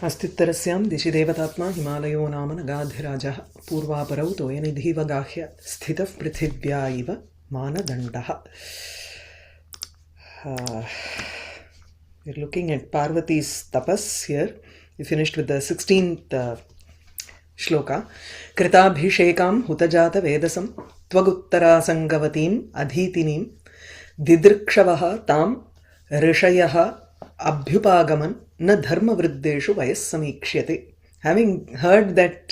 अस्तित्तरस्यां दिशि देवतात्मा हिमालयो नाम नगाधिराजः पूर्वापरौ तोयनिधिव गाह्य स्थितः पृथिव्या इव मानदण्डः. We're looking at Parvati's tapas here. We finished with the 16th shloka. Kritabhishekam hutajata vedasam tvaguttara sangavatim adhitinim didrikshavaha tam rishayaha abhyupagaman na dharma vriddeshu vayas samikshayate. Having heard that,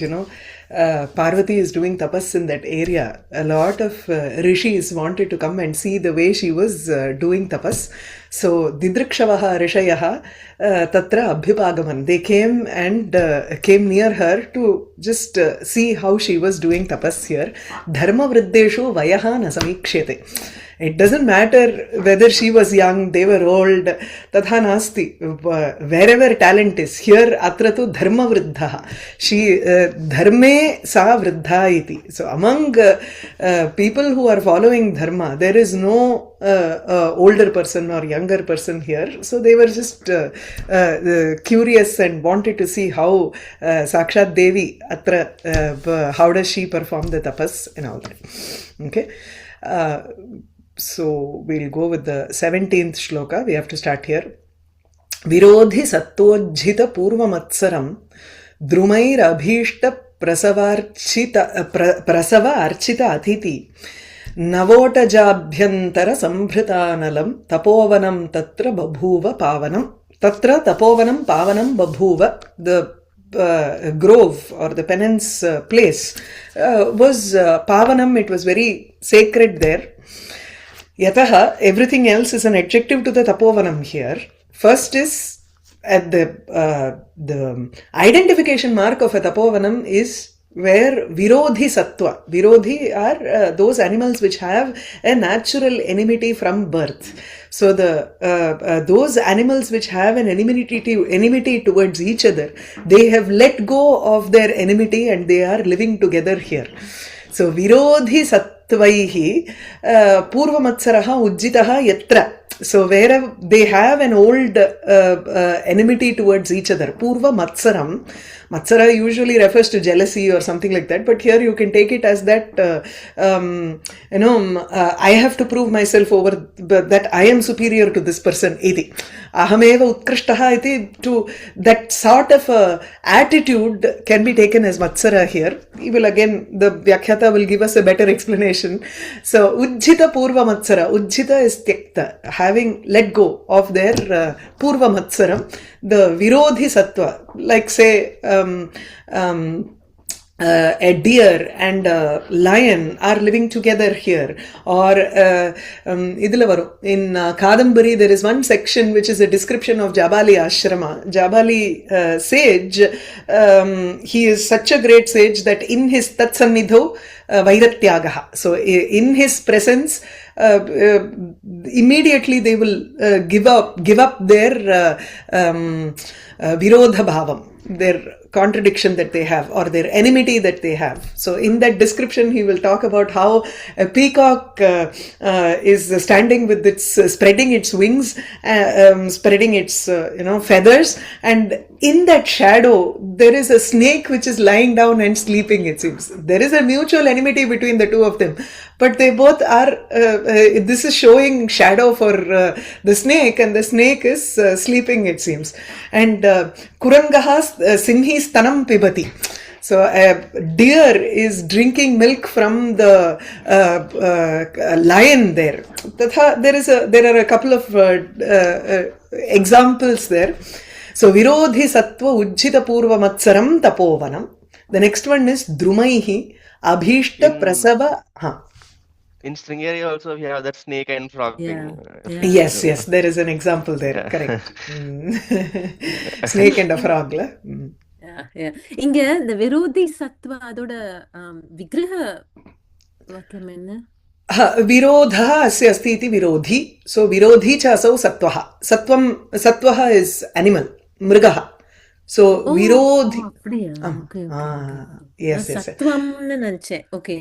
Parvati is doing tapas in that area, a lot of rishis wanted to come and see the way she was doing tapas. So, didrikshavaha rishayaha tatra abhyupagaman. They came and came near her to just see how she was doing tapas here. Dharma vriddeshu vayaha na samikshayate. It doesn't matter whether she was young, they were old, tatha nasti. Wherever talent is, here atratu dharma vriddha. She dharme sa vriddha iti. So among people who are following dharma, there is no older person or younger person here. So they were just curious and wanted to see how Sakshat Devi atra, how does she perform the tapas and all that. Okay. So we'll go with the 17th shloka. We have to start here. Virodhi sattojhita purvamatsaram drumair abhishta prasava archita athiti navota jabhyantara sambhritanalam tapovanam tatra babhuva pavanam. Tatra tapovanam pavanam babhuva. The grove or the penance place was pavanam. It was very sacred there. Yataha, everything else is an adjective to the tapovanam here. First is at the identification mark of a tapovanam is where virodhi sattva. Virodhi are those animals which have a natural enmity from birth. So those animals which have an enmity towards each other, they have let go of their enmity and they are living together here. So virodhi sattvaihi purvamatsaraha ujjitaha yatra. So wherever they have an old enmity towards each other, purva matsaram. Matsara usually refers to jealousy or something like that, but here you can take it as that, I have to prove myself over that I am superior to this person. Iti. Ahameva utkrishtaha iti. To that sort of attitude can be taken as matsara here. He will again, the Vyakhyata will give us a better explanation. So, ujjita purva matsara. Ujjita is tyakta, having let go of their purva matsaram. The virodhi sattva, like say, a deer and a lion are living together here. Or in Kadambari there is one section which is a description of Jabali Ashrama. Jabali sage, he is such a great sage that in his tatsannidho vairatyagaha. So in his presence, immediately they will give up their virodha bhavam, their contradiction that they have or their enmity that they have. So in that description he will talk about how a peacock is standing with its spreading its wings, spreading its feathers, and in that shadow there is a snake which is lying down and sleeping, it seems. There is a mutual enmity between the two of them, but they both are this is showing shadow for the snake, and the snake is sleeping, it seems. And kurangaha simhi stanam pibati. So a deer is drinking milk from the lion there. There are a couple of examples there. So virodhi sattva ujjita purva matsaram tapovanam. The next one is drumaihi abhishta prasava. In Sringeri also we have that snake and frog thing. Yes, there is an example there. Correct. Snake and a frog. இங்க இந்த விரோதி சத்வா அதோட விக்கிரக வாக்கியம் என்ன? Virodha asya asti iti virodhi. So virodhi cha asau sattvaha. Sattvaha is animal, mrigaha. So virodhi. Yes. சத்வம்னு நினைச்சேன். Okay.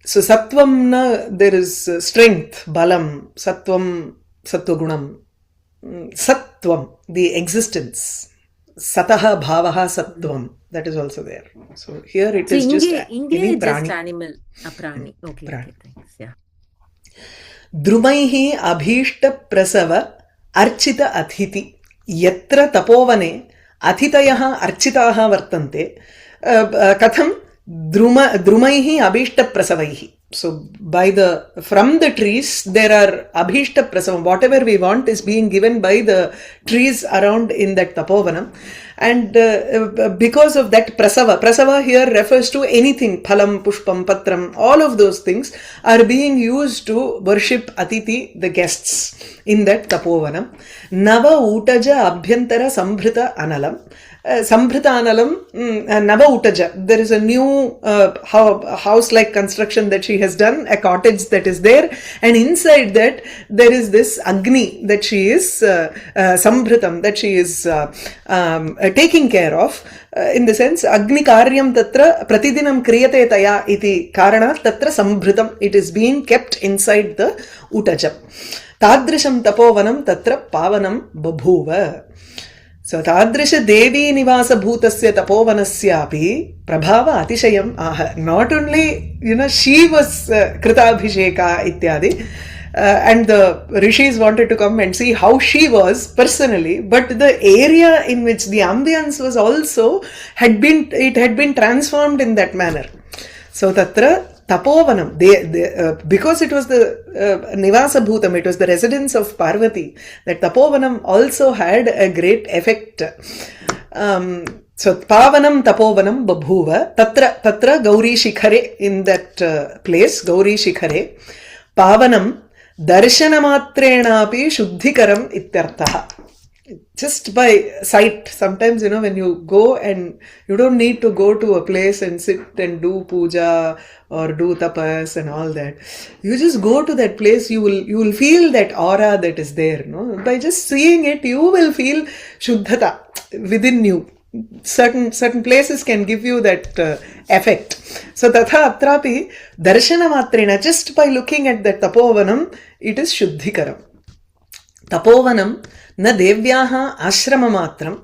So sattvam, there is strength, balam, sattvam, sattvagunam. Sattvam, the existence. Sataha bhavaha sattvam. That is also there. So here it So is just inge any just prani. animal, a prani. Okay, Prani. okay, thanks. Yeah. द्रुमैः अभीष्ट प्रसव अर्चित अतिथि यत्र तपोवने अतिथयः अर्चिताः वर्तन्ते कथं द्रुमैः अभीष्ट प्रसवैः. So by from the trees there are abhishta prasavam, whatever we want is being given by the trees around in that tapovanam, and because of that prasava here refers to anything, phalam, pushpam, patram, all of those things are being used to worship Atiti, the guests in that tapovanam. Nava utaja abhyantara sambhrita analam. Sambhrita analam, Nava Utaja. There is a new house-like construction that she has done, a cottage that is there, and inside that there is this Agni that she is Sambhritam, that she is taking care of. In the sense, Agni Kāvyam tatra pratidinam kriyate taya iti karana tatra Sambhritam. It is being kept inside the Utaja. Tadrisham tapovanam tatra pavanam babhuva. So Tadrisha Devi Nivasa Bhutasya Tapovanasyapi Prabhava Atishayam Aha. Not only, she was Krita Abhisheka ityadi, and the rishis wanted to come and see how she was personally, but the area in which the ambience was also had been transformed in that manner. So Tatra Tapovanam, because it was the Nivasa Bhutam, it was the residence of Parvati, that Tapovanam also had a great effect. So Pavanam Tapovanam Babhuva, Tatra Gauri Shikhare, in that place, Gauri Shikhare, Pavanam Darshanamattrenapi Shuddhikaram Ityarthaha. Just by sight, sometimes when you go and you don't need to go to a place and sit and do puja or do tapas and all that. You just go to that place, you will feel that aura that is there. By just seeing it, you will feel shuddhata within you. Certain places can give you that effect. So tatha atrapi darshana matrena, just by looking at that tapovanam, it is shuddhikaram. Tapovanam न देव्याः आश्रममात्रम्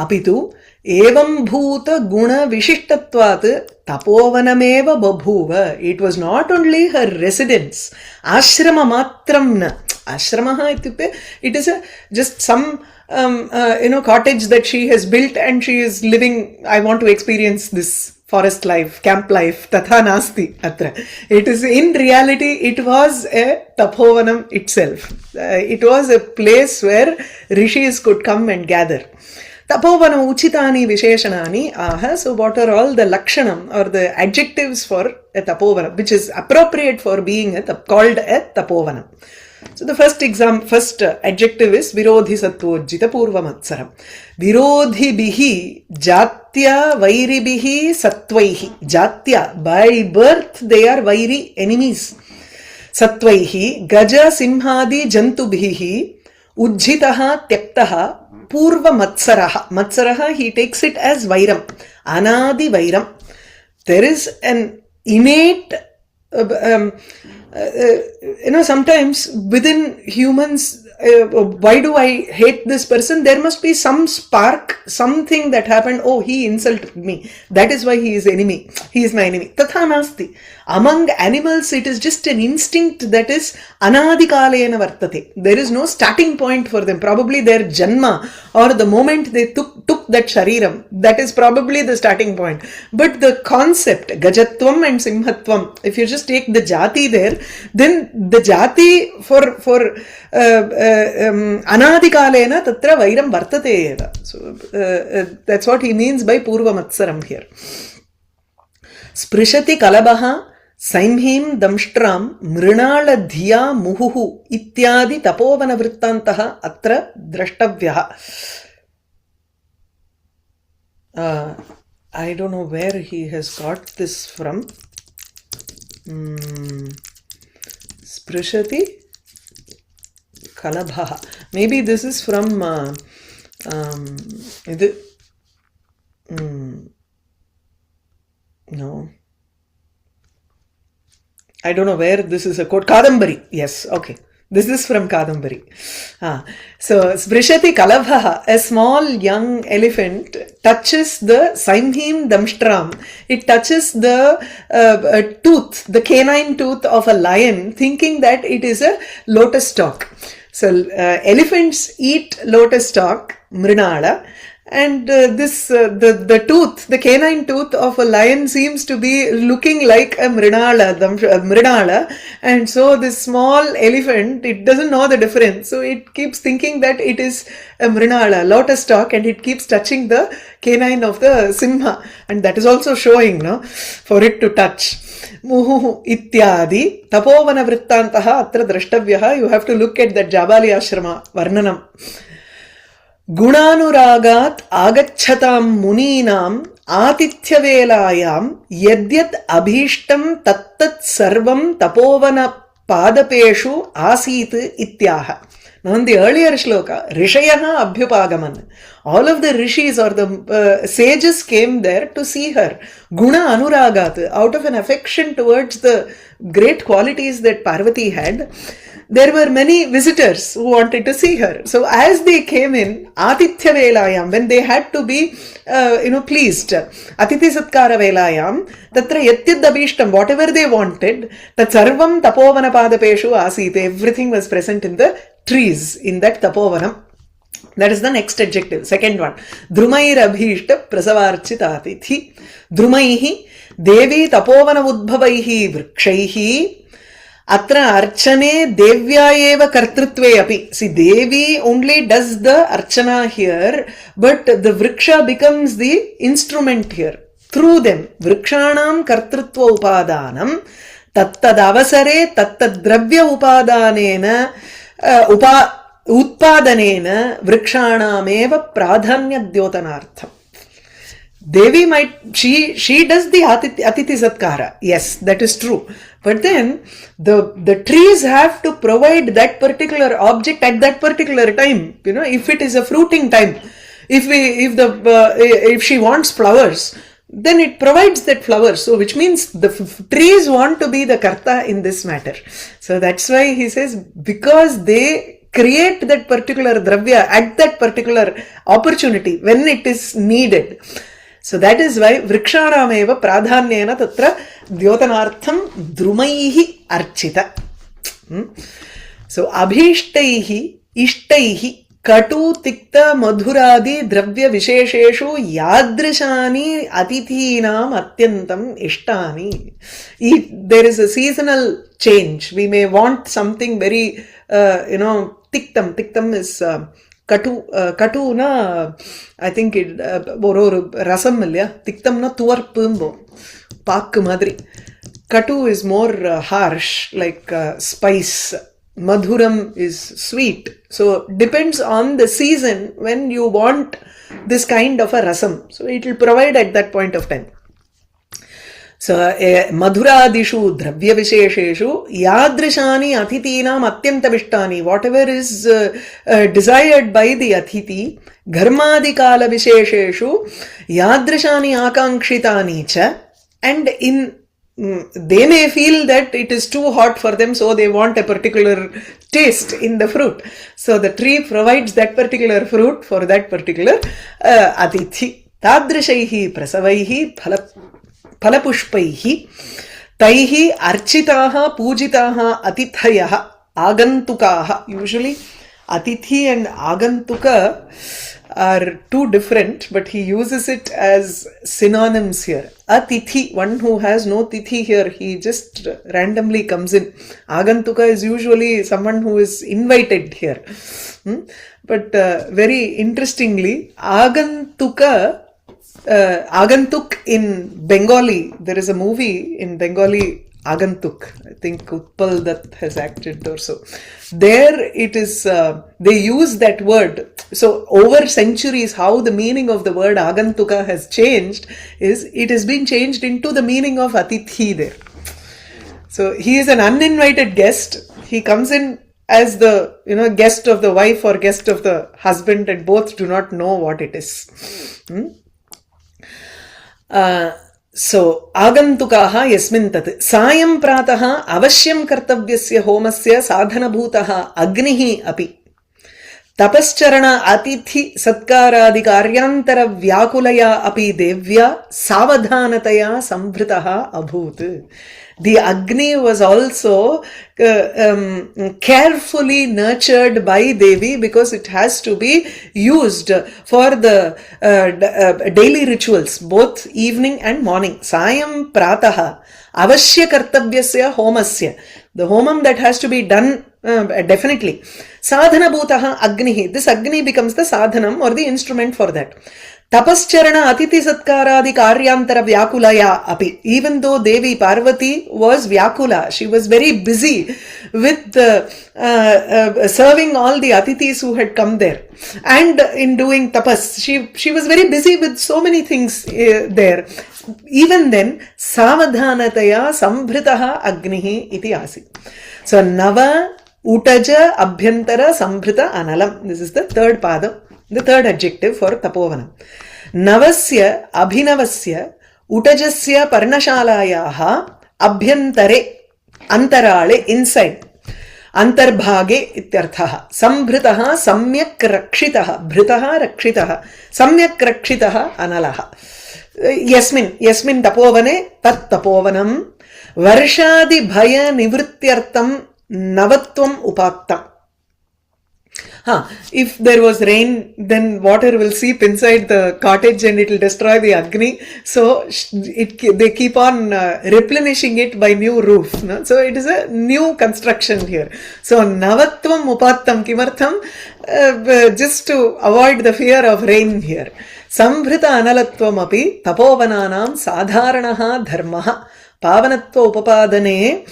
अपितु एवं भूत गुण विशिष्टत्वात् तपोवनमेव बभूव. It was not only her residence, आश्रममात्रं न. आश्रमः इत्युक्ते it is just some cottage that she has built and she is living. I want to experience this forest life, camp life, tatha nasti atra. It is, in reality, it was a tapovanam itself. It was a place where rishis could come and gather. Tapovanam uchitani visheshanani aha. So what are all the lakshanam or the adjectives for a tapovanam, which is appropriate for being called a tapovanam? So the first adjective is Virodhi Sattvojjita Purvamatsaram. Virodhi bihi Jatya Vairi bihi Sattvaihi. Jatya, by birth they are Vairi, enemies. Sattvaihi Gaja Simhadi Jantubihi Ujjitaha Tyaktaha Purvamatsaraha. Matsaraha, he takes it as Vairam. Anadi Vairam. There is an innate sometimes within humans, why do I hate this person? There must be some spark, something that happened. Oh, he insulted me. That is why he is enemy. He is my enemy. Tatha nasti. Among animals, it is just an instinct that is anadikalena vartate. There is no starting point for them. Probably their janma or the moment they took that shariram, that is probably the starting point. But the concept, gajatvam and simhatvam, if you just take the jati there, then the jati for anadikalena tatra vairam vartate eva. So that's what he means by purvamatsaram here. Sprishati kalabaha Saimhim damshtram mrinala dhiya muhuhu ityadi tapovana vrittantaha atra drashtavyaha. I don't know where he has got this from. Sprishati kalabha. Maybe this is from no. I don't know where this is a quote. Kadambari. Yes, okay. This is from Kadambari. So, Sprishati Kalabha, a small young elephant, touches the Saimhim Damshtram. It touches the tooth, the canine tooth of a lion, thinking that it is a lotus stalk. So, elephants eat lotus stalk, mrinala. And the tooth, the canine tooth of a lion seems to be looking like a mrinala. And so this small elephant, it doesn't know the difference. So it keeps thinking that it is a mrinala, lotus stalk, and it keeps touching the canine of the simha. And that is also showing, no, for it to touch. Muhu ityadi tapovana vrittantaha atra drashtavyaha. You have to look at that Jabali Ashrama Varnanam. गुणानुरागात् आगच्छतां मुनीनाम् आतिथ्यवेलायां यद्यत् अभीष्टं तत्तत् सर्वं तपोवन पादपेषु आसीत् इत्याह. Now in the earlier shloka, Rishayaha Abhyupagaman. All of the rishis or the sages came there to see her. Guna Anuragat, out of an affection towards the great qualities that Parvati had. There were many visitors who wanted to see her. So as they came in, Atithya Velayam, when they had to be, pleased, Atithi Satkara Velayam, Tatra Yatyad Abhishtam, whatever they wanted, Tat Sarvam Tapovana Padapeshu Asite, everything was present in the trees, in that Tapovanam. That is the next adjective. Second one. Drumair Abhishta Prasavarchita Atithi. Drumaihi Devi Tapovana Udbhavaihi Vrikshaihi. Atra archane devya eva kartrutve api. See, Devi only does the archana here, but the vriksha becomes the instrument here. Through them, vrikshanam kartrutva upadanam, tattad avasare tattad dravya upadanena, utpadanena vrikshanameva pradhanya dyotanartham. Devi might, she does the Atithi Satkara. Yes, that is true. But then the trees have to provide that particular object at that particular time. If it is a fruiting time, if she wants flowers, then it provides that flowers. So which means the trees want to be the karta in this matter. So that's why he says, because they create that particular dravya at that particular opportunity when it is needed. So that is why vrikshanameva pradhanyena tatra dyotanartham drumaihi archita. So abhishtaihi ishtaihi katu tikta madhuradi dravya vishesheshu yadrishani atithinam atyantam ishtani. If there is a seasonal change, we may want something very, tiktam. Tiktam is Katu na, I think it, rasam illaya, tiktam na tuvarpumbo, paak madri. Katu is more harsh, like spice. Madhuram is sweet. So depends on the season when you want this kind of a rasam. So it will provide at that point of time. So, madhuradishu dravya vishesheshu yadrishani athitinam atyantavishtani. Whatever is desired by the athithi, gharmadikala vishesheshu yadrishani akankshitani cha. And they may feel that it is too hot for them, so they want a particular taste in the fruit. So the tree provides that particular fruit for that particular atithi. Tadrishaihi prasavaihi Phalapushpaihi Taihi Architaha Pujitaha Atithayaha Agantukaha. Usually Atithi and Agantuka are two different, but he uses it as synonyms here. Atithi, one who has no tithi here, he just randomly comes in. Agantuka is usually someone who is invited here. But very interestingly, Agantuk in Bengali, there is a movie in Bengali, Agantuk. I think Utpal Dutt has acted or so. There it is, they use that word. So over centuries, how the meaning of the word Agantuka has changed is, it has been changed into the meaning of Atithi there. So he is an uninvited guest. He comes in as the, guest of the wife or guest of the husband, and both do not know what it is. So, agantukaha yasmin tat sayam prataha avasyam kartavyasya homasya sadhanabhutaha agnihi api tapascharana atithi satkaradi karyantara vyakulaya api devya savadhanataya samvritaha abhut. The Agni was also carefully nurtured by Devi because it has to be used for the daily rituals, both evening and morning. Sayam prataha avashya kartavyasya homasya. The homam that has to be done definitely. Sadhana bhutaha agnihi. This Agni becomes the sadhanam or the instrument for that. Tapascharana atiti satkaradi karyantara vyakulaya api. Even though Devi Parvati was vyakula, she was very busy with serving all the atithis who had come there. And in doing tapas, she was very busy with so many things there. Even then, savadhanataya sambhritaha agnihi iti asi. So, nava utaja abhyantara sambhrita analam. This is the third padam. The third adjective for tapovanam. Navasya abhinavasya utajasya parnashalayaha abhyantare antarale inside. Antarbhage ityarthaha. Sambhritaha samyak rakshitaha. Bhritaha rakshitaha. Samyak rakshitaha analaha. Yasmin tapovane tat tapovanam varshadi bhaya nivrityartam navatvam upattam. If there was rain, then water will seep inside the cottage and it will destroy the Agni. So they keep on replenishing it by new roof. No? So it is a new construction here. So navatvam upattam kimartham, just to avoid the fear of rain here. Sambhrita analatvam api tapovananam sadharanaha dharmaha pavanatva upapadane.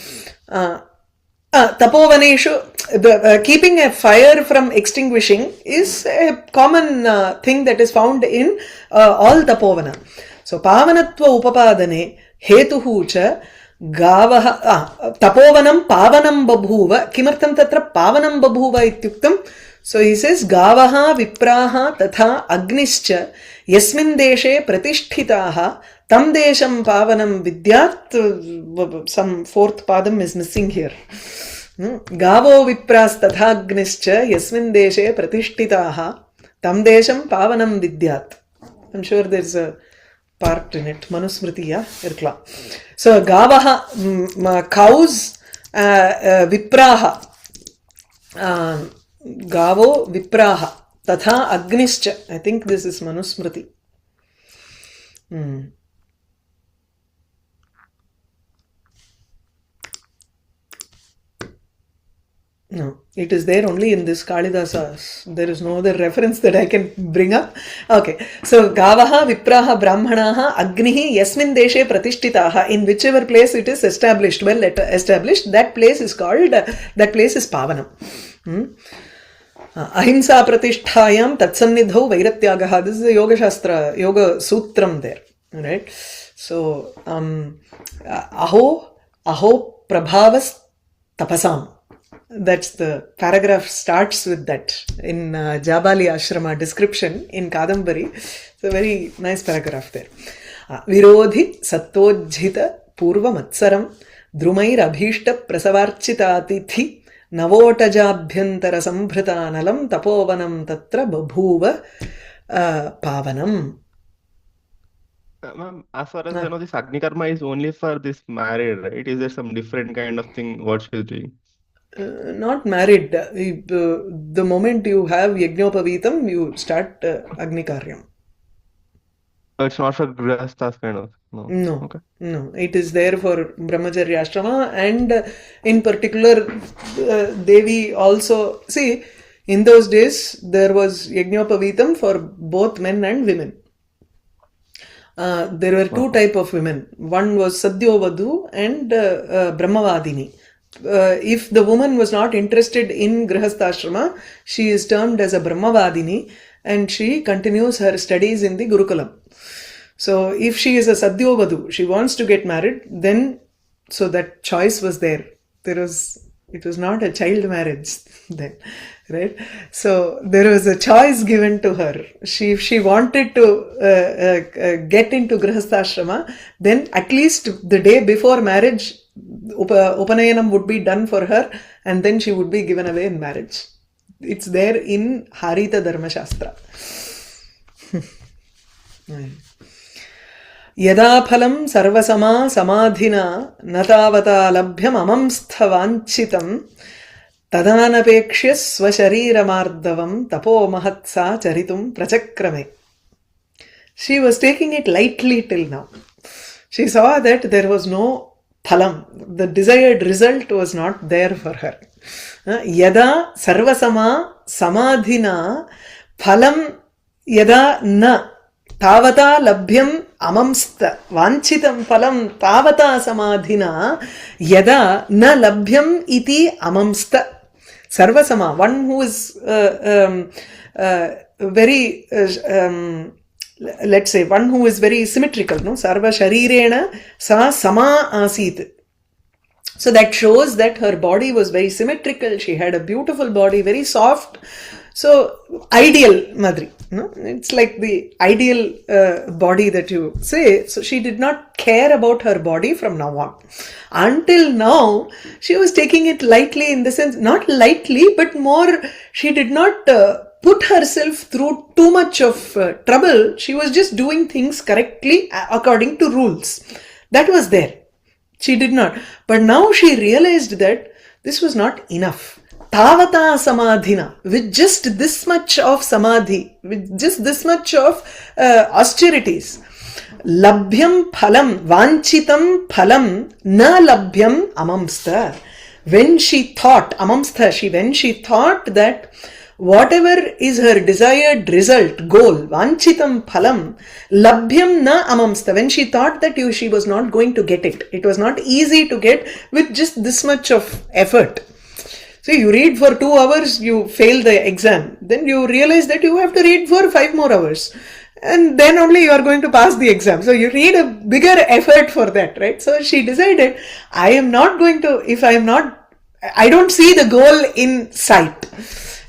Tapovaneshu, keeping a fire from extinguishing is a common thing that is found in all tapovana. So, pavanatva upapadane hetuhu cha gavaha tapovanam pavanam babhuva. Kimartam tatra pavanam babhuva ityuktam. So, he says gavaha vipraha tatha agnischa yasmin deshe pratisthitaha tam desham pavanam vidyat. Some fourth padam is missing here. Gavo vipras tathagnischa yasmin deshe pratishtitaha tam desham pavanam vidyat. I'm sure there's a part in it. Manusmriti, yeah? Irkla. So, gavaha, cows, vipraha. Gavo vipraha tatha agnischa. I think this is Manusmriti. No, it is there only in this Kālidāsa. There is no other reference that I can bring up. Okay, so Gavaha, Vipraha, Brahmanaha, Agnihi, Yasmin Deshe Pratishtitaha. In whichever place it is established, well established, that place is called, that place is Pavanam. Ahimsa Pratisthayam Tatsannidhau Vairatyagaha. This is the Yoga Shastra, Yoga Sutram there. Right? So, Aho Prabhavas Tapasam. That's the paragraph starts with that in Jabali Ashrama description in Kadambari. It's a very nice paragraph there. Virodhi Sattojhita Purva Matsaram Drumair Abhishta Prasavarchita Atithi Navotajabhyantara Sambhrita Tapovanam Tatra Babhuva Pavanam. Ma'am, as far as I know, this Agni Karma is only for this married, right? Is there some different kind of thing what she is doing? Not married. The moment you have Yajnopavitam, you start Agni Karyam. It's not for Grihasthas kind of. No. No, Okay. no. It is there for Brahmacharya Ashrama, and in particular, Devi also. See, in those days, there was Yajnopavitam for both men and women. There were two type of women. One was Sadyovadu and Brahmavadini. If the woman was not interested in Grihastha she is termed as a Brahmavadini and she continues her studies in the Gurukulam. So if she is a Sadyovadu, she wants to get married, then so that choice was there. It was not a child marriage then. right? So there was a choice given to her. She wanted to get into Grihastha then at least the day before marriage, Upanayanam would be done for her, and then she would be given away in marriage. It's there in Harita Dharma Shastra. Yada phalam sarvasama samadhina natavata labhyam amamstha vanchitam tadanapekshya swashariramardavam tapo mahatsa charitum prachakrame. She was taking it lightly till now. She saw that there was no phalam. The desired result was not there for her. Yada sarvasama samadhina phalam yada na tavata labhyam amamsta vanchitam phalam tavata samadhina yada na labhyam iti amamsta. Sarvasama, one who is very let's say one who is very symmetrical, no? Sarva sharirena sa sama asit. So that shows that her body was very symmetrical. She had a beautiful body, very soft. So ideal Madri, no? It's like the ideal body that you say. So she did not care about her body from now on. Until now, she was taking it lightly, in the sense, not lightly, but more, she did not put herself through too much of trouble. She was just doing things correctly according to rules. That was there. She did not. But now she realized that this was not enough. Tavata samadhina, with just this much of samadhi, with just this much of austerities. Labhyam phalam, vanchitam phalam, na labhyam amamstha. When she thought, amamstha, when she thought that whatever is her desired result, goal, vanchitam phalam, labhyam na amamstha, when she thought that she was not going to get it, it was not easy to get with just this much of effort. So you read for 2 hours, you fail the exam. Then you realize that you have to read for 5 more hours. And then only you are going to pass the exam. So you need a bigger effort for that, right? So she decided, I am not going to, I don't see the goal in sight.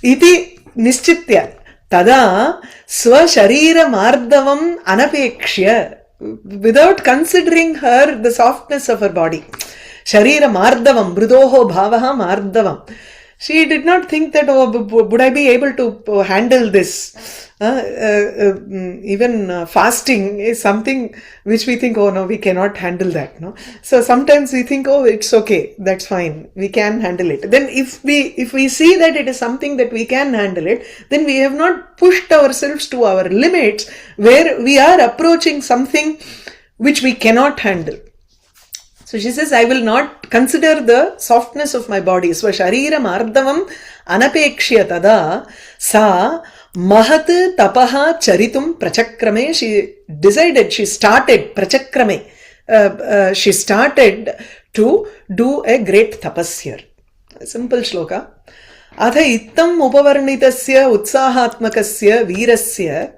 Iti nischitya. Tada swasharira mardavam anapekshya. Without considering her, the softness of her body. Sharira mardavam, mrudoho bhavaha mardavam. She did not think that, would I be able to handle this? Even fasting is something which we think, oh no, we cannot handle that. No, so sometimes we think, oh, it's okay, that's fine, we can handle it. Then if we see that it is something that we can handle it, then we have not pushed ourselves to our limits, where we are approaching something which we cannot handle. So she says, I will not consider the softness of my body. Swasharira mardavam anapekshya tada sa mahat tapaha charitum prachakrame. She decided, she started prachakrame. She started to do a great tapas here. A simple shloka. Atha ittam upavarnitasya utsahatmakasya virasya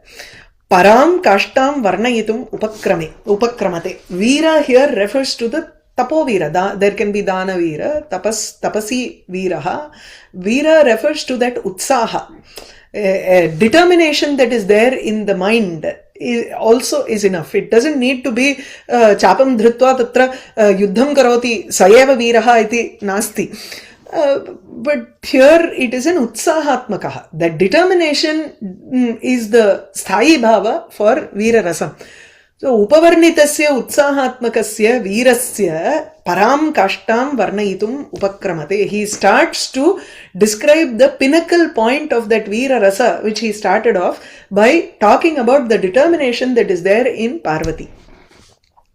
param kashtam varnayitum upakramate. Veera here refers to the Tapovira. There can be Dana Veera, Tapasi Veeraha. Veera refers to that Utsaha. A determination that is there in the mind also is enough. It doesn't need to be Chapam Dhritva Tatra Yuddham Karoti Sayeva Veeraha iti Nasti. But here it is an Utsahatmakaha. That determination is the Sthayi Bhava for Veera Rasam. So, upavarnitasya utsahatmakasya virasya param kashtam varnayitum upakramate. He starts to describe the pinnacle point of that Veera Rasa, which he started off by talking about the determination that is there in Parvati.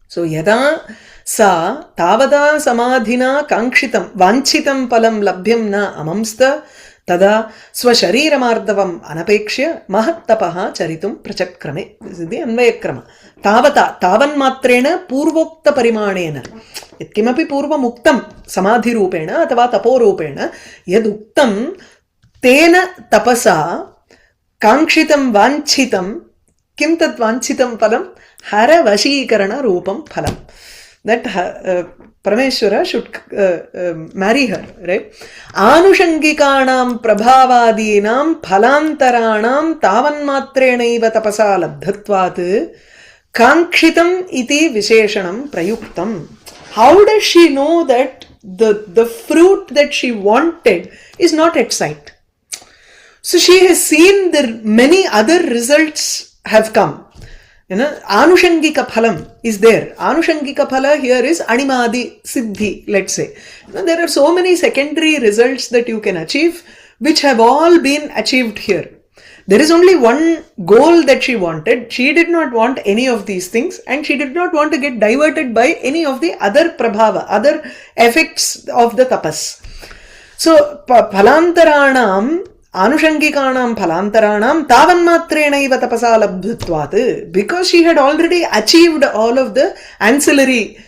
So, yada sa tavada samadhina kankshitam vanchitam palam labhyam na amamsta tada swashariramardavam anapekshya mahattapaha charitum prachakrame. This is the Anvayakrama. Tavata, tavan matrena purvokta parimanena. Yatkimapi purvam uktam samadhi rupena atava tapo rupena yad uktam tena tapasa kankshitam vanchitam kim tat vanchitam palam hara vashīkarana rūpam phalam. that Parameshwara should marry her, right? Anushangikanam prabhavadinam phalantaranam tavanmatrenaiva tapasa labdhatvat Kankshitam iti visheshanam prayuktam. How does she know that the fruit that she wanted is not at sight? So she has seen the many other results have come. Anushangika phalam is there. Anushangika phala here is animadi siddhi, let's say. There are so many secondary results that you can achieve, which have all been achieved here. There is only one goal that she wanted. She did not want any of these things, and she did not want to get diverted by any of the other prabhava, other effects of the tapas. So, phalantaranam, anushangikanam phalantaranam, tavanmatrenaiva tapasa labdhutvat, because she had already achieved all of the ancillary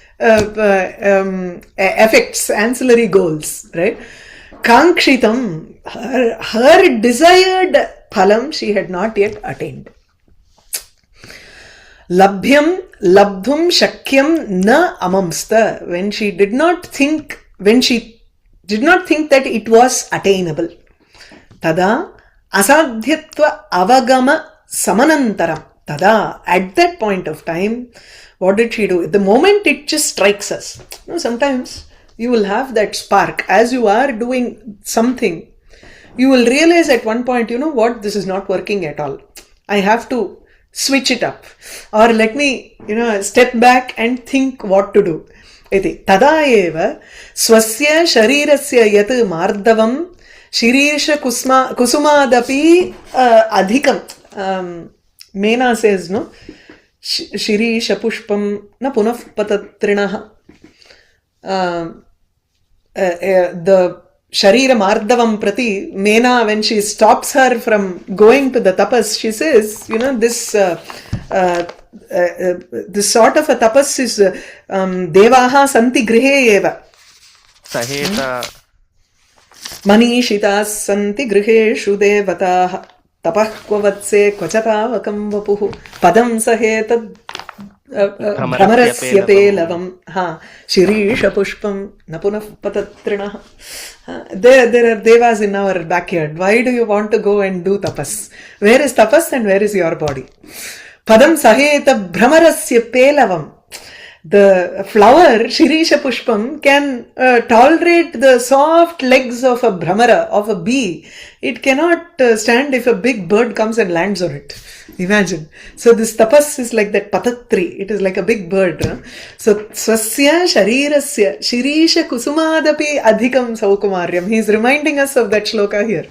effects, ancillary goals, right? Kankshitam, her desired phalam she had not yet attained. Labhyam labdhum shakyam na amamsta, when she did not think that it was attainable. Tada asadhyatva avagama samanantaram. Tada, at that point of time, what did she do? At the moment it just strikes us. Sometimes you will have that spark as you are doing something. You will realize at one point, what, this is not working at all. I have to switch it up. Or let me, step back and think what to do. Iti. Tada eva swasya sharirasya yat mardavam shirisha kusumadapi adhikam. Mena says, no? Shirisha pushpam na punaf patatrinaha. The Sharira Mardavam Prati, Mena, when she stops her from going to the tapas, she says, this sort of a tapas is Devaha Santi Grihe Eva. Saheta Manishita Santi Griheshu Devataha Tapah Kvavatse Kvachatavakam Vapuhu Padam Saheta Bramarasya Pelavam Shirisha Pushpam Napunaf Patatrinaha. There are devas in our backyard. Why do you want to go and do tapas? Where is tapas and where is your body? Padam Saheta Bramarasya Pelavam. The flower, Shirisha Pushpam, can tolerate the soft legs of a Brahmara, of a bee. It cannot stand if a big bird comes and lands on it. Imagine. So this tapas is like that patatri. It is like a big bird. So, Swasya Sharirasya Shirisha Kusumadapi Adhikam Saukumaryam. He is reminding us of that shloka here.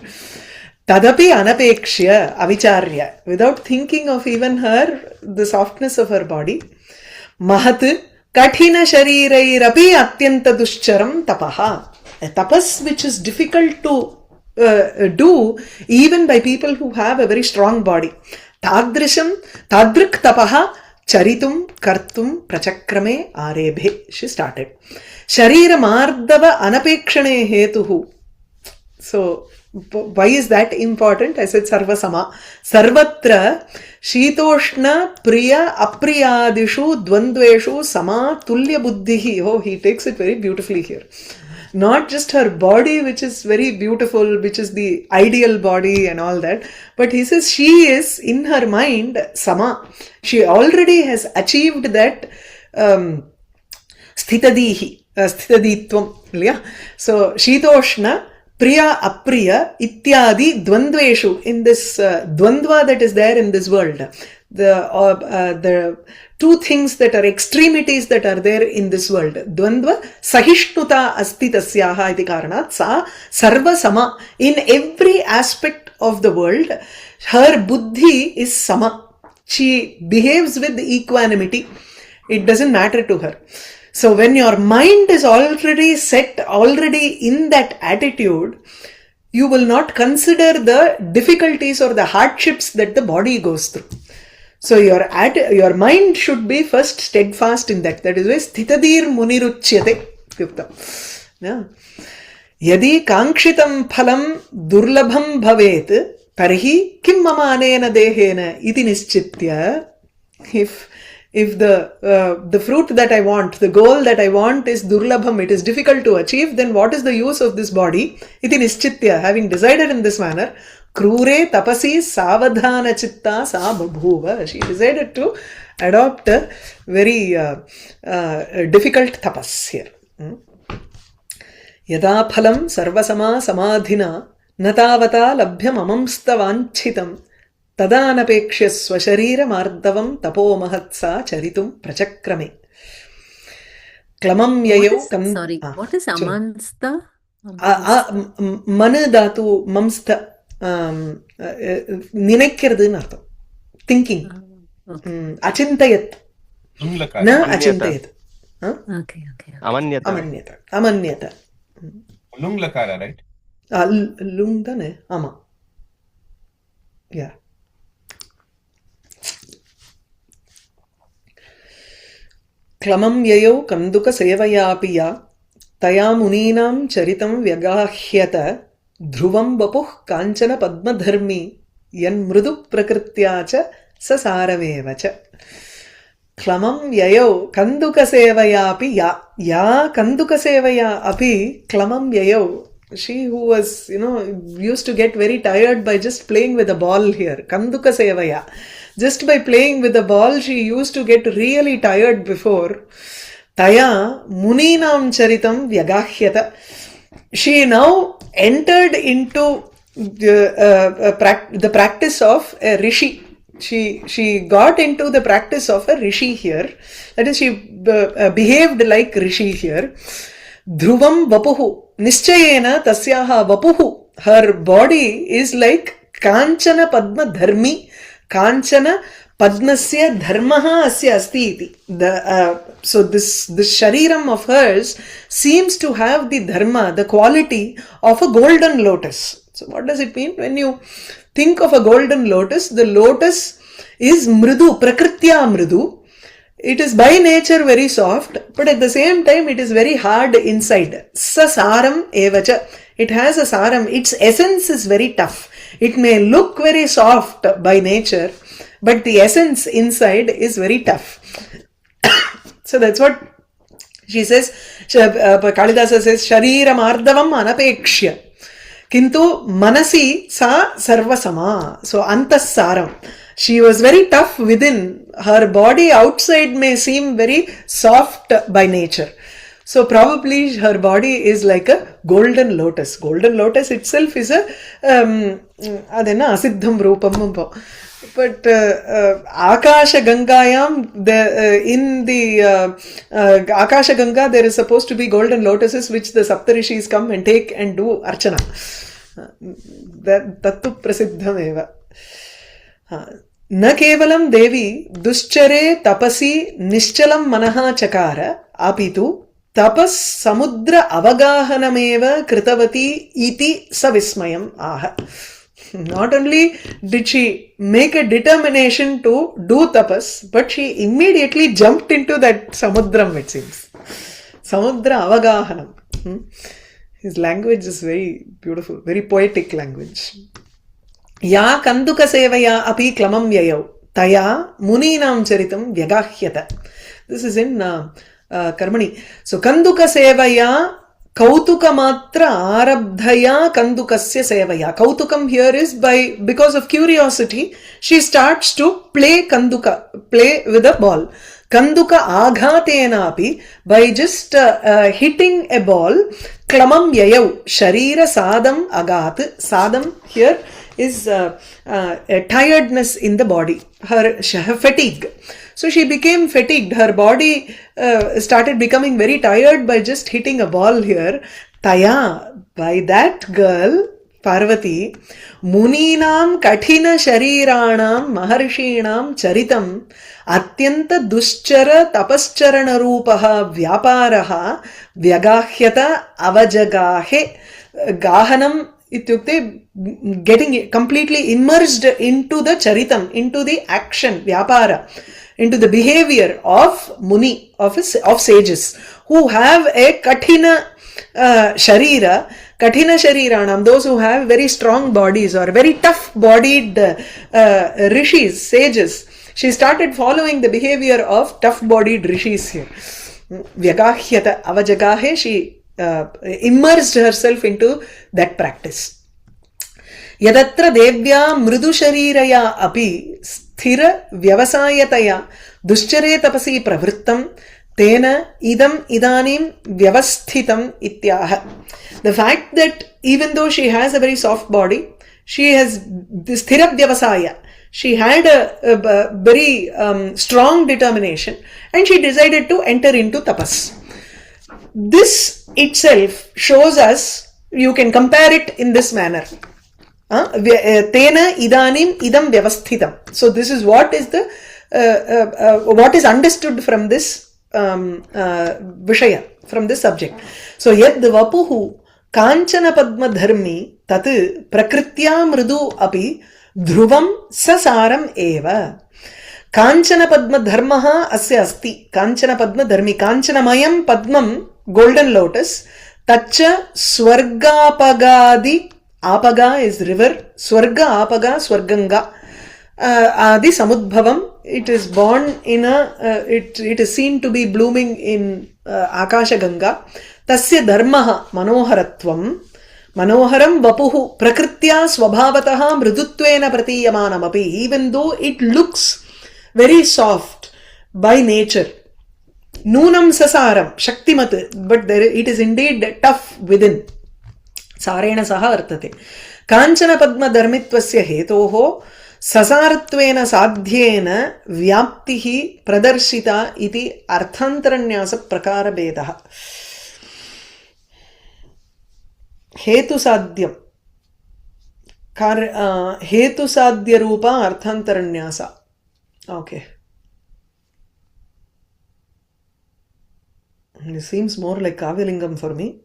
Tadapi Anapekshya Avicharya. Without thinking of even her, the softness of her body. Mahat Kathina Sharirairapi Atyanta Duscharam Tapaha. A tapas which is difficult to do even by people who have a very strong body. Tadrisham Tadrik Tapaha Charitum Kartum Prachakrame Arebhe. She started. Sharira Mardava Anapekshane Hetuhu. So, why is that important? I said Sarvasama. Sarvatra Shitoshna Priya Apriyadishu Dvandveshu Sama Tulya Buddhihi. Oh, he takes it very beautifully here. Not just her body, which is very beautiful, which is the ideal body and all that, but he says she is in her mind Sama. She already has achieved that Sthitaditvam. So, Shitoshna Priya Apriya Ityadi Dvandveshu, in this Dvandva that is there in this world, the two things that are extremities that are there in this world, Dvandva Sahishnuta Asti Tasyaha iti karanat Sa Sarva Sama. In every aspect of the world, her buddhi is Sama. She behaves with equanimity. It doesn't matter to her. So when your mind is already set, already in that attitude, you will not consider the difficulties or the hardships that the body goes through. So your mind should be first steadfast in that. That is why Sthitadir Muniruchyate. Yadi Kankshitam Phalam Durlabham Bhavet Tarhi Kim Mama Anena Dehena Iti Nischitya. If If the fruit that I want, the goal that I want is durlabham, it is difficult to achieve, then what is the use of this body? Iti nischitya, having decided in this manner, krure tapasi savadhana chitta sa babhuva. She decided to adopt a very difficult tapas here. Yada phalam sarvasama samadhina natavata labhyam amamsta vanchitam तदानपेक्ष्य स्वशरीरमार्दवं तपोमहत्सा चरितुं प्रचक्रमे क्लमं ययौ Sorry, what is amansta? मन धातु मंस्त निनैक्किरदुनु अर्थम thinking अचिन्तयत् न अचिन्तयत् अमन्यत अमन्यत अमन्यत लुंग लकार right लुंग ताने आमा या क्लमं ययौ कन्दुकसेवयापि या तया मुनीनां चरितं व्यगाह्यत ध्रुवं वपुः काञ्चन पद्मधर्मी यन्मृदु प्रकृत्या च ससारमेव च क्लमं ययौ कन्दुकसेवयापि या कन्दुकसेवया अपि क्लमं ययौ. She who was, used to get very tired by just playing with a ball here. Kanduka sevaya. Just by playing with the ball, she used to get really tired before. Taya muninam charitam vyagahyata. She now entered into the practice of a rishi. She got into the practice of a rishi here. That is, she behaved like rishi here. Dhruvam vapuhu. Nischayena tasyaha vapuhu. Her body is like Kanchana Padma Dharmi. Kanchana Padmasya Dharmaha Asya Asti iti. So this shariram of hers seems to have the dharma, the quality of a golden lotus. So what does it mean? When you think of a golden lotus, the lotus is mridu, prakritya mridu. It is by nature very soft, but at the same time it is very hard inside. Sasaram evacha. It has a saram. Its essence is very tough. It may look very soft by nature, but the essence inside is very tough. So that's what she says. Kālidāsa says, Shariram ardavam anapekshya. Kintu manasi sa sarvasama. So antasaram. She was very tough within. Her body outside may seem very soft by nature. So probably her body is like a golden lotus. Golden lotus itself is a adena asiddham rupam. But Akasha Gangayam, in the Akasha Ganga, there is supposed to be golden lotuses which the Saptarishis come and take and do archana. Tattu prasiddham eva. न केवलं देवी दुश्चरे तपसी निश्चलं मनः चकार अपितु tapas समुद्र अवगाहनमेव कृतवती इति सविस्मयम् आह. Not only did she make a determination to do tapas, but she immediately jumped into that samudram, it seems. Samudra avagahanam. His language is very beautiful, very poetic language. Ya kanduka sevaya api klamam yayau taya muninam charitam vyagahyata. This is in Karmani. So kanduka sevaya kautuka matra arabdhaya kandukasya sevaya. Kautukam here is because of curiosity, she starts to play kanduka, play with a ball. Kanduka aghatena api, by just hitting a ball, klamam yayau, sharira sadam agat. Sadam here is a tiredness in the body, her fatigue. So she became fatigued. Her body started becoming very tired by just hitting a ball here. Taya, by that girl, Parvati, Muninam Kathina Shariranam Maharshinam Charitam Atyanta Duschara Tapascharana Rupaha Vyaparaha Vyagahyata Avajagahe Gahanam Ityukte, getting completely immersed into the charitam, into the action, vyapara, into the behavior of muni, of sages, who have a kathina sharira, kathina shariranam, those who have very strong bodies or very tough bodied rishis, sages. She started following the behavior of tough-bodied rishis here. Vyagahyata avajagahe, she immersed herself into that practice. Yadatra devya mrudu shariraya api sthira vyavasayataya duschare tapasi pravrittam tena idam idanim vyavasthitam ityaha. The fact that even though she has a very soft body, she has this sthira vyavasaya. She had a very strong determination and she decided to enter into tapas. This itself shows us, you can compare it in this manner. Tena idanim idam vyavasthitam. So this is what is the what is understood from this vishaya, from this subject. So yad vapuhu kanchana padma dharmi tat prakritya mrudu api dhruvam sasaram eva. Kanchana padma dharmaha asya asti. Kanchana padma dharmi. Kanchana mayam padmam, golden lotus. Tacha swargapagadi. Apaga is river. Swarga apaga swarganga. Adi samudbhavam. It is born in a, it is seen to be blooming in Akasha Ganga. Tasya dharmaha manoharatvam. Manoharam vapuhu prakritya swabhavataha mrudutvena pratiyamanamapi. Even though it looks very soft by nature. Nunam sasaram, shaktimat, but there, it is indeed tough within. Sarena saha artate. Kanchana padma dharmitvasya hetoho sasarattvena sadhyena vyaptihi pradarshita iti arthantaranyasa prakara bedaha. Hetu sadhyam. Hetu sadhya rupa arthantaranyasa. Okay. It seems more like Kāvyalingam for me.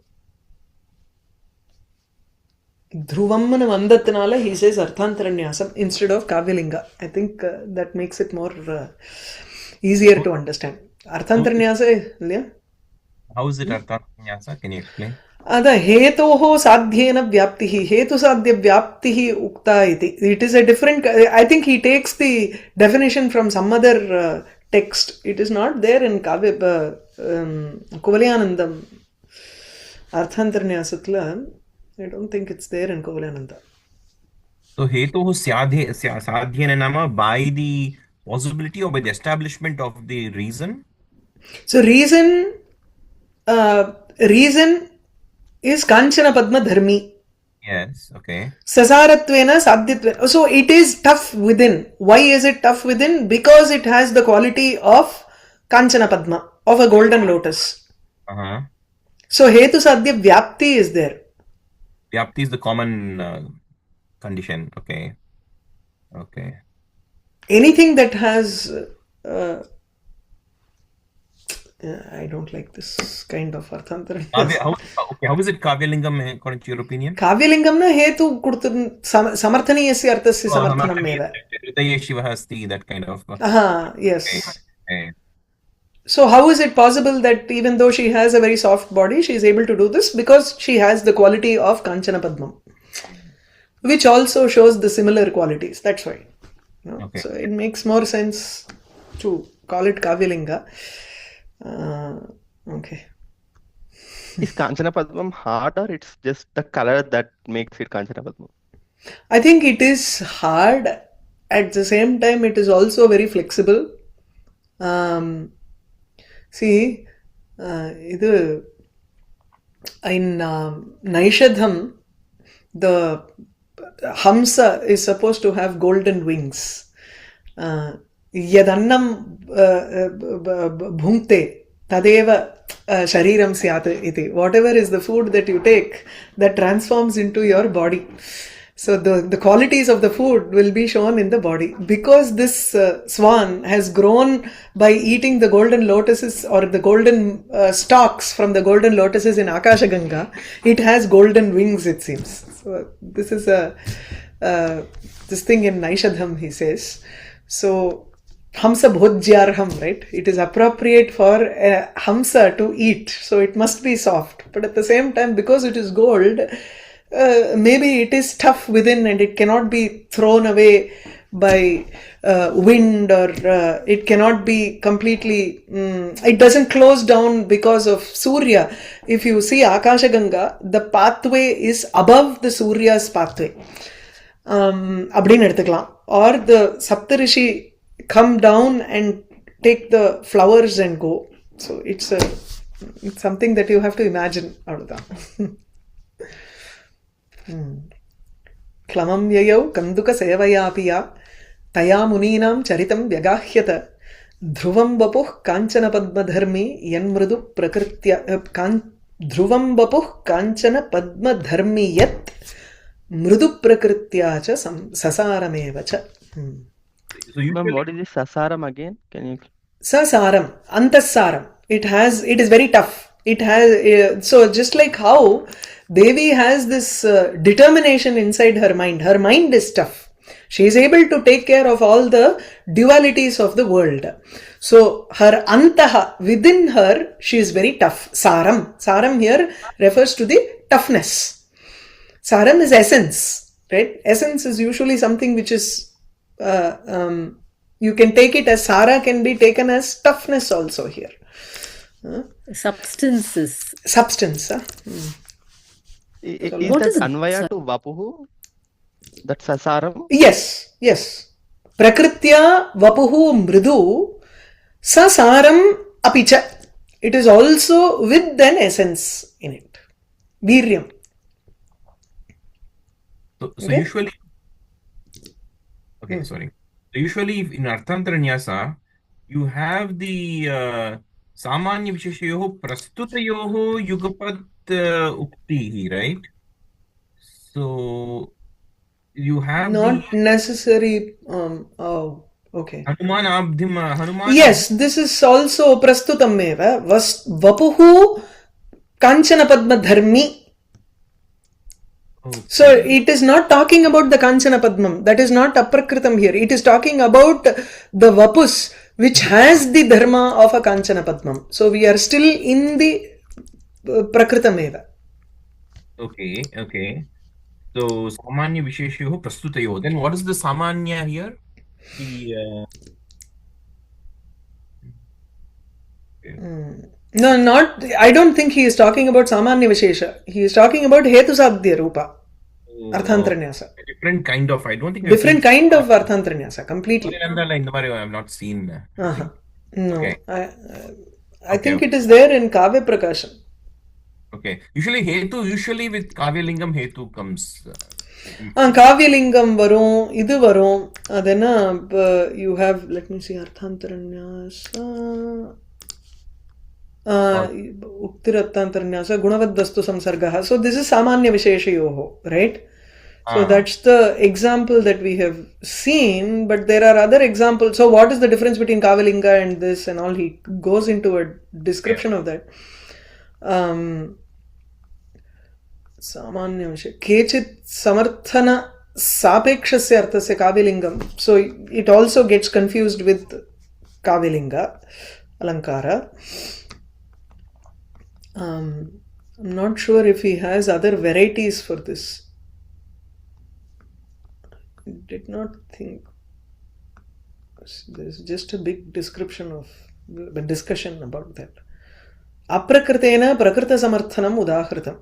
Dhruvamana vandatnala, he says arthantaranyasam instead of Kāvyalinga. I think that makes it more easier to understand. Arthantaranyasa, yeah? How is it Arthantaranyasa? Can you explain? Ada hetoho sadhyena vyaptihi. Hetu sadhya vyaptihi ukta iti. It is a different, I think he takes the definition from some other text. It is not there in Kuvalyanandam. Arthantaranyasatla, I don't think it's there in Kuvalyananda. So hetoho sadhyena nama, by the possibility or by the establishment of the reason? So reason is Kanchana Padma Dharmi. Yes, okay. Sasaratvena sadhyatvena. So it is tough within. Why is it tough within? Because it has the quality of Kanchana Padma, of a golden lotus. So Hetu Sadhya Vyapti is there. Vyapti is the common condition. Okay. Okay. Anything that has I don't like this kind of arthantaranyasa. How is it Kāvyalingam according to your opinion? Kāvyalingam na hetu kurtu samarthaniyasya arthasya samarthanam eva. Hridaya Shiva asti, that kind of. Yes. Okay. So how is it possible that even though she has a very soft body, she is able to do this? Because she has the quality of Kanchana Padmam, which also shows the similar qualities. That's why. Okay. So it makes more sense to call it Kāvyalinga. Okay. Is Kanchana Padmam hard, or it's just the color that makes it Kanchana Padmam? I think it is hard. At the same time, it is also very flexible. See, in Naishadham, the Hamsa is supposed to have golden wings. Yadannam bhunkte tadeva shariram syat iti. Whatever is the food that you take, that transforms into your body. So the qualities of the food will be shown in the body. Because this swan has grown by eating the golden lotuses or the golden stalks from the golden lotuses in Akasha Ganga, it has golden wings, it seems. So this is this thing in Naishadham, he says. So Hamsa bhojyarham, right? It is appropriate for a Hamsa to eat. So it must be soft. But at the same time, because it is gold, maybe it is tough within and it cannot be thrown away by wind, or it cannot be completely, it doesn't close down because of Surya. If you see Akasha Ganga, the pathway is above the Surya's pathway. அப்படின்னு எடுத்துக்கலாம். Or the Saptarishi come down and take the flowers and go. So it's something that you have to imagine. அவ்வளவுதான். क्लमं ययौ कन्दुकसेवयापिया तया मुनीनां चरितं व्यगाह्यत ध्रुवं वपुः काञ्चनपद्मधर्मी यन्मृदु प्रकृत्या ध्रुवं वपुः काञ्चनपद्मधर्मी यत् मृदु प्रकृत्या च ससारमेव च. So ma'am, what is this sasaram again? Can you? Sasaram, antasaram. It is very tough. It has, so just like how Devi has this determination inside her mind. Her mind is tough. She is able to take care of all the dualities of the world. So her antaha, within her, she is very tough. Saram. Saram here refers to the toughness. Saram is essence, right? Essence is usually something which is, you can take it as Sara can be taken as toughness also here. Substances. Substance. Is What that is Anvaya to Vapuhu? That's sasaram? Yes, yes. Prakritya vapuhu mridu sasaram apicha. It is also with an essence in it. Viryam. So Okay. usually, okay, sorry. So usually in Arthantaranyasa, you have the Samanya Visheshayoho Prastutayoho Yugapad Uktihi, right? So you have Not necessary. Oh, okay. the Hanuman Abdhim Hanuman. Yes, this is also prastutam eva. Vapuhu kanchana padma dharmi. Okay. So it is not talking about the kanchana padmam. That is not aprakritam here. It is talking about the vapus which has the dharma of a kanchana padmam. So we are still in the prakritam eva. Okay, okay. So Samanya Visheshayoho Prastutayoho. Then what is the Samanya here? The No, not. I don't think he is talking about samanya vishesha. He is talking about hetu sadhya rupa. Arthantaranyasa. different kind of. I don't think Different kind of Arthantaranyasa. Completely. I have not seen. No. Okay. I think it is there in Kavya Prakasham. Okay. Usually Hetu, with Kavyalingam Hetu comes. Kavyalingam varum, idu varum. Adena, you have, let me see, Arthantaranyasa. Uktirarthantaranyasa, Gunavad-dastu samsargaha. So this is Samanya Visheshayoho, right? So that's the example that we have seen, but there are other examples. So what is the difference between Kavalinga and this and all? He goes into a description of that. Samanya Vishesha. Kechit samarthana sapekshasya arthasya Kavilingam. So it also gets confused with Kavilinga, Alankara. I'm not sure if he has other varieties for this. I did not think. There's just a big discussion about that. Aprakritena prakrita samarthanam udahritam.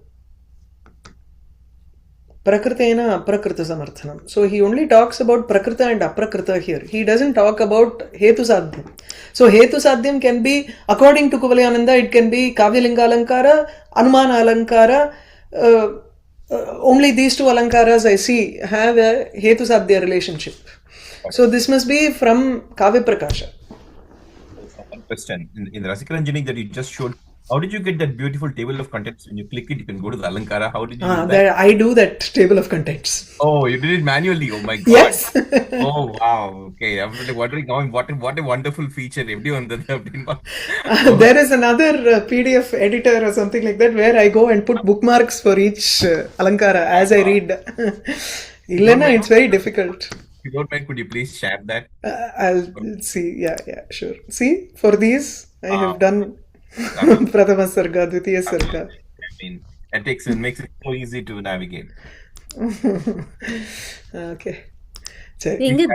Prakritena aprakrita samarthanam. So he only talks about prakrita and aprakrita here. He doesn't talk about hetu sadhyam. So hetu sadhyam can be, according to Kuvalyananda, it can be Kavyalinga Alankara, Anumana Alankara. Only these two Alankaras I see have a hetu sadhya relationship. So this must be from Kavya Prakasha. One question. In the Rasikaranjani that you just showed, how did you get that beautiful table of contents? When you click it, you can go to the Alankara. How did you do that? I do that table of contents. Oh, you did it manually. Oh my God. Yes. Oh wow. Okay, I'm really wondering now what a wonderful feature. Everyone that have been. There is another PDF editor or something like that where I go and put bookmarks for each Alankara as I read. Ilana, it's very difficult. If you don't mind, could you please share that? I'll see. Yeah, sure. See, for these I have done Prathama Sarga, Dvitiya Sarga. I mean, that makes it so easy to navigate. Okay. எங்க